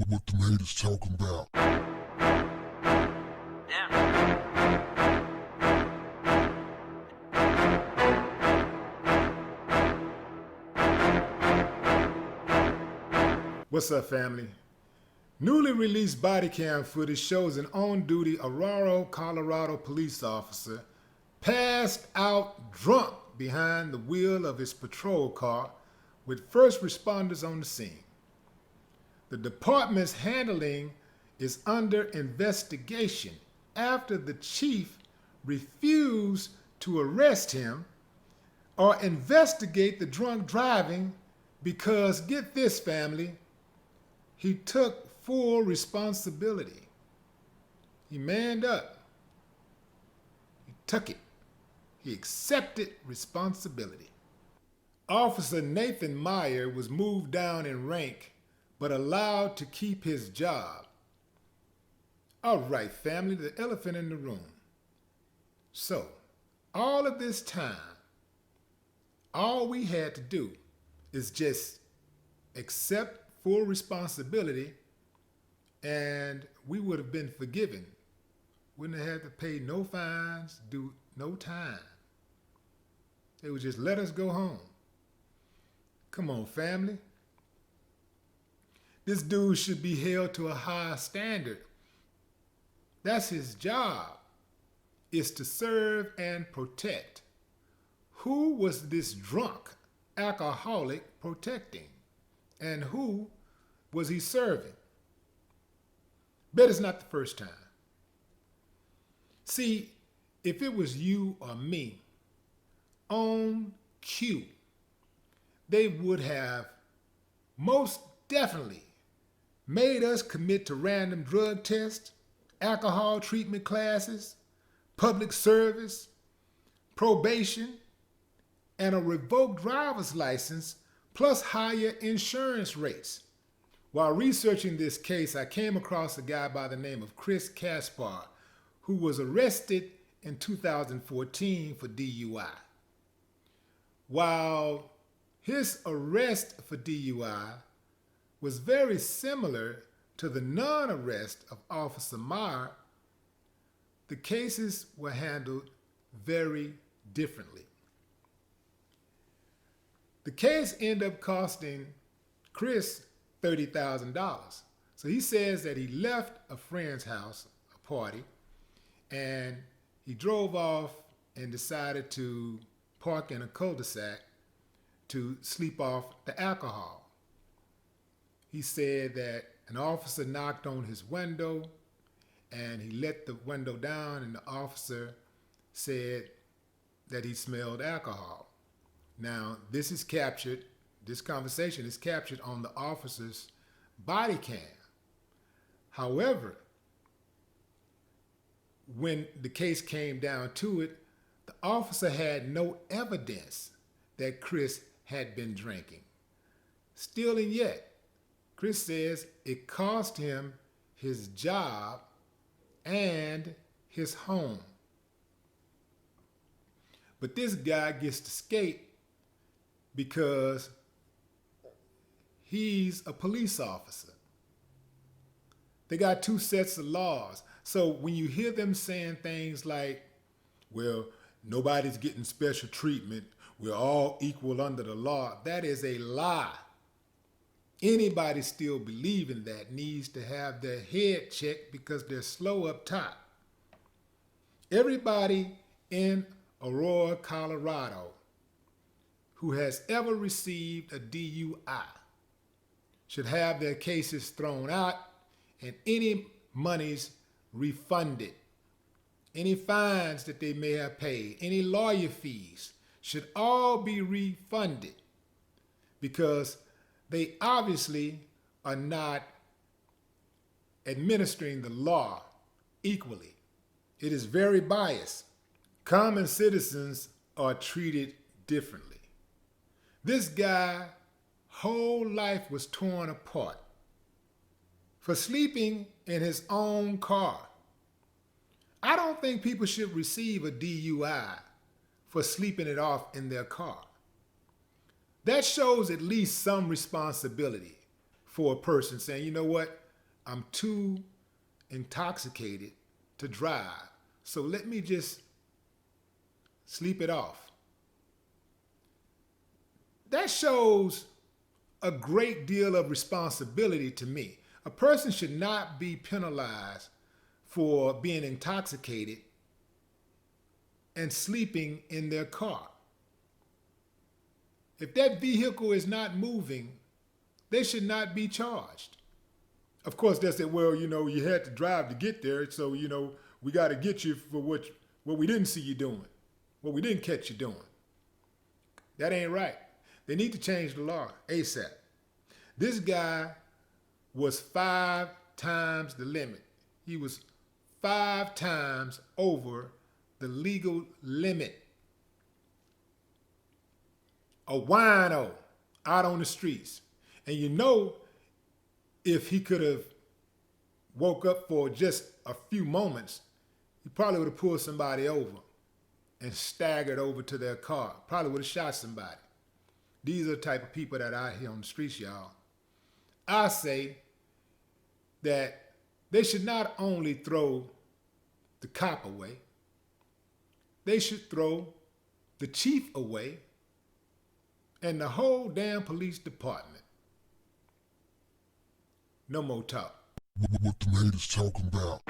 what the haters talking about. What's up, family? Newly released body cam footage shows an on-duty Aurora, Colorado police officer passed out drunk behind the wheel of his patrol car with first responders on the scene. The department's handling is under investigation after the chief refused to arrest him or investigate the drunk driving because, get this, family, he took full responsibility. He manned up. He took it. He accepted responsibility. Officer Nathan Meyer was moved down in rank but allowed to keep his job. All right, family, the elephant in the room. So, all of this time, all we had to do is just accept full responsibility and we would have been forgiven. Wouldn't have had to pay no fines, do no time. They would just let us go home. Come on, family. This dude should be held to a higher standard. That's his job, is to serve and protect. Who was this drunk alcoholic protecting? And who was he serving? Bet it's not the first time. See, if it was you or me, on cue, they would have most definitely made us commit to random drug tests, alcohol treatment classes, public service, probation, and a revoked driver's license, plus higher insurance rates. While researching this case, I came across a guy by the name of Chris Caspar, who was arrested in 2014 for DUI. While his arrest for DUI was very similar to the non-arrest of Officer Meyer, the cases were handled very differently. The case ended up costing Chris $30,000. So he says that he left a friend's house, a party, and he drove off and decided to park in a cul-de-sac to sleep off the alcohol. He said that an officer knocked on his window and he let the window down, and the officer said that he smelled alcohol. Now, this conversation is captured on the officer's body cam. However, when the case came down to it, the officer had no evidence that Chris had been drinking. Still and yet, Chris says it cost him his job and his home. But this guy gets to skate because he's a police officer. They got two sets of laws. So when you hear them saying things like, well, nobody's getting special treatment, we're all equal under the law, that is a lie. Anybody still believing that needs to have their head checked because they're slow up top. Everybody in Aurora, Colorado, who has ever received a DUI should have their cases thrown out and any monies refunded. Any fines that they may have paid, any lawyer fees should all be refunded because they obviously are not administering the law equally. It is very biased. Common citizens are treated differently. This guy's whole life was torn apart for sleeping in his own car. I don't think people should receive a DUI for sleeping it off in their car. That shows at least some responsibility for a person saying, you know what, I'm too intoxicated to drive. So let me just sleep it off. That shows a great deal of responsibility to me. A person should not be penalized for being intoxicated and sleeping in their car. If that vehicle is not moving, they should not be charged. Of course, they said, well, you had to drive to get there, so, we got to get you for what we didn't see you doing, what we didn't catch you doing. That ain't right. They need to change the law ASAP. This guy was 5 times the limit. He was 5 times over the legal limit. A wino out on the streets. And if he could have woke up for just a few moments, he probably would have pulled somebody over and staggered over to their car. Probably would have shot somebody. These are the type of people that are out here on the streets, y'all. I say that they should not only throw the cop away, they should throw the chief away and the whole damn police department. No more talk. What the haters talking about?